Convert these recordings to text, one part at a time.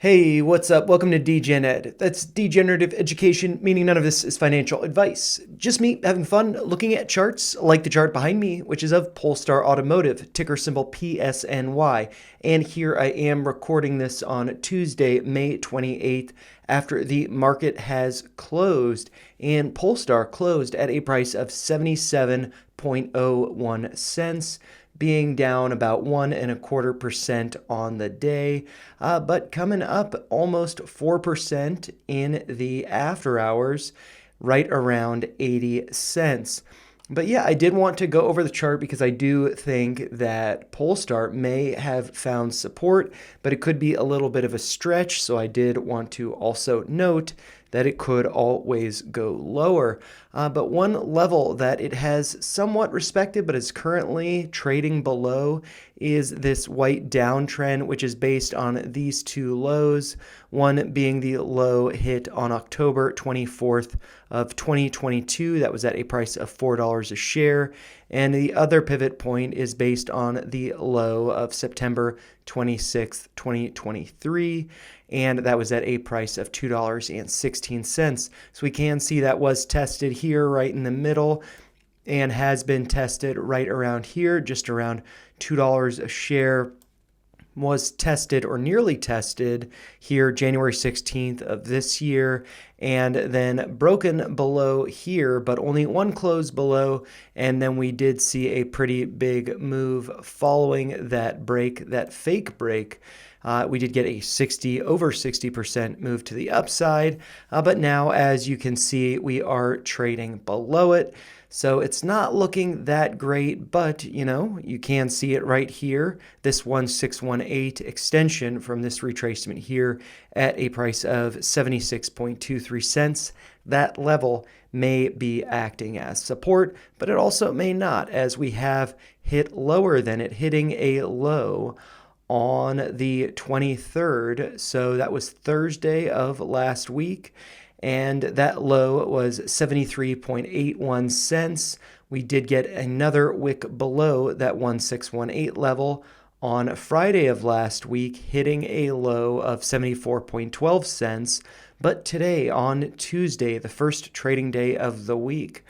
Hey, what's up? Welcome to Degen Ed. That's degenerative education, meaning none of this is financial advice. Just me having fun looking at charts, like the chart behind me, which is of Polestar Automotive, ticker symbol PSNY. And here I am recording this on Tuesday, May 28th, after the market has closed. And Polestar closed at a price of 77.01 cents, being down about 1.25% on the day, but coming up almost 4% in the after hours, right around 80 cents. But yeah, I did want to go over the chart because I do think that Polestar may have found support, but it could be a little bit of a stretch. So I did want to also note that it could always go lower. But one level that it has somewhat respected but is currently trading below is this white downtrend, which is based on these two lows, one being the low hit on October 24th of 2022. That was at a price of $4 a share. And the other pivot point is based on the low of September 26th, 2023. And that was at a price of $2.16. So we can see that was tested here right in the middle and has been tested right around here, just around $2 a share. Was tested or nearly tested here January 16th of this year, and then broken below here, but only one close below. And then we did see a pretty big move following that break, that fake break. We did get a over 60% move to the upside, but now, as you can see, we are trading below it. So it's not looking that great, but you can see it right here. This 1618 extension from this retracement here at a price of 76.23 cents. That level may be acting as support, but it also may not, as we have hit lower than it, hitting a low on the 23rd. So that was Thursday of last week. And that low was 73.81 cents. We did get another wick below that 1618 level on Friday of last week, hitting a low of 74.12 cents. But today, on Tuesday, the first trading day of the week,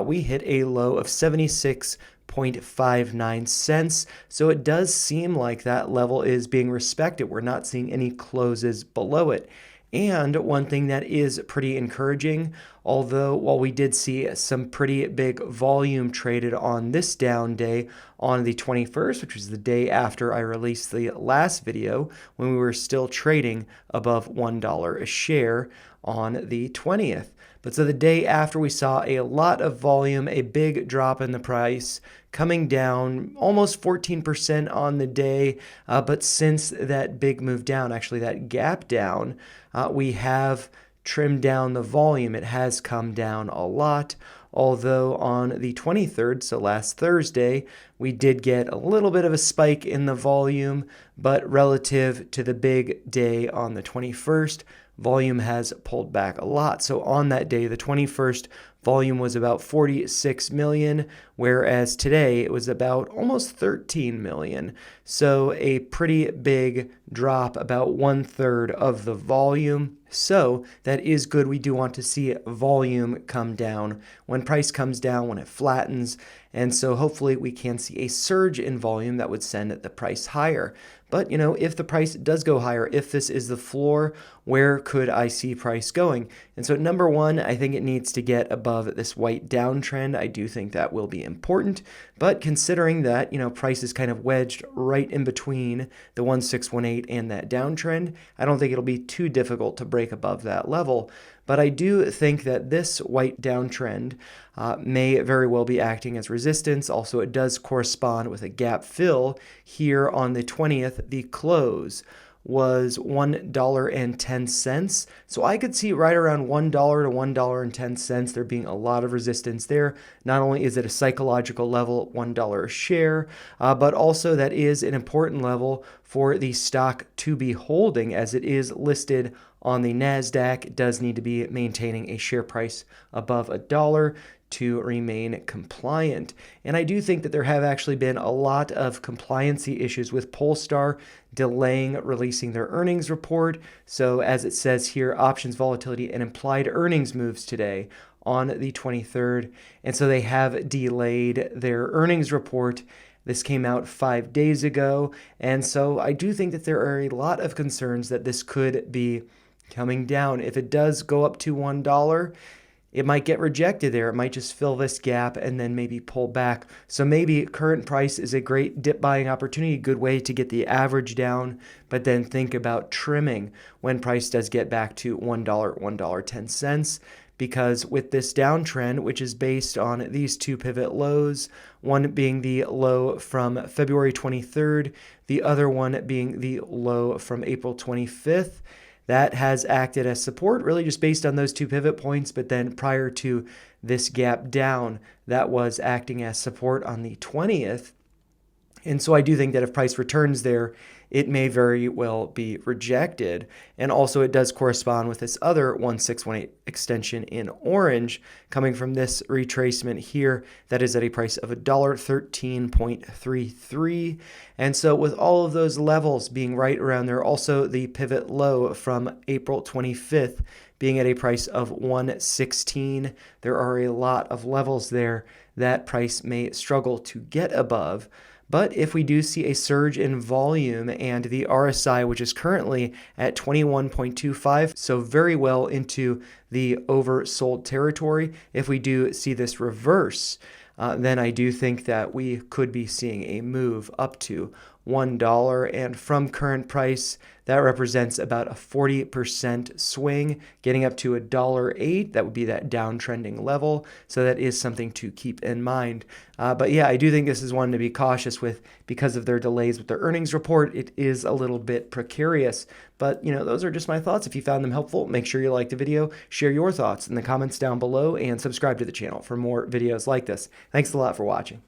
we hit a low of 76.59 cents. So it does seem like that level is being respected. We're not seeing any closes below it. And one thing that is pretty encouraging, although while we did see some pretty big volume traded on this down day on the 21st, which was the day after I released the last video, when we were still trading above $1 a share on the 20th. But so the day after, we saw a lot of volume, a big drop in the price, coming down almost 14% on the day. But since that big move down, actually that gap down, we have trimmed down the volume. It has come down a lot. Although on the 23rd, so last Thursday, we did get a little bit of a spike in the volume, but relative to the big day on the 21st, volume has pulled back a lot. So on that day, the 21st, volume was about 46 million, whereas today it was about almost 13 million. So a pretty big drop, about 1/3 of the volume. So that is good. We do want to see volume come down when price comes down, when it flattens. And so hopefully we can see a surge in volume that would send the price higher. But, if the price does go higher, if this is the floor, where could I see price going? And so number one, I think it needs to get above this white downtrend. I do think that will be important. But considering that, price is kind of wedged right in between the 1618 and that downtrend, I don't think it'll be too difficult to break above that level. But I do think that this white downtrend may very well be acting as resistance. Also, it does correspond with a gap fill here on the 20th. The close was $1.10. So I could see right around $1 to $1.10 there being a lot of resistance there. Not only is it a psychological level, $1 a share, but also that is an important level for the stock to be holding, as it is listed on the NASDAQ. It does need to be maintaining a share price above $1 to remain compliant. And I do think that there have actually been a lot of compliancy issues with Polestar delaying releasing their earnings report. So as it says here, options volatility and implied earnings moves today on the 23rd. And so they have delayed their earnings report. This came out 5 days ago. And so I do think that there are a lot of concerns that this could be coming down. If it does go up to $1, it might get rejected there. It might just fill this gap and then maybe pull back. So maybe current price is a great dip buying opportunity, good way to get the average down, but then think about trimming when price does get back to $1, $1.10. Because with this downtrend, which is based on these two pivot lows, one being the low from February 23rd, the other one being the low from April 25th, that has acted as support, really just based on those two pivot points. But then prior to this gap down, that was acting as support on the 20th. And so I do think that if price returns there, it may very well be rejected. And also it does correspond with this other 1618 extension in orange coming from this retracement here that is at a price of $1.13.33. And so with all of those levels being right around there, also the pivot low from April 25th being at a price of 116, there are a lot of levels there that price may struggle to get above. But if we do see a surge in volume and the RSI, which is currently at 21.25, so very well into the oversold territory, if we do see this reverse, then I do think that we could be seeing a move up to $1. And from current price, that represents about a 40% swing, getting up to $1.08. That would be that downtrending level. So that is something to keep in mind. But yeah, I do think this is one to be cautious with because of their delays with their earnings report. It is a little bit precarious. But, those are just my thoughts. If you found them helpful, make sure you like the video, share your thoughts in the comments down below, and subscribe to the channel for more videos like this. Thanks a lot for watching.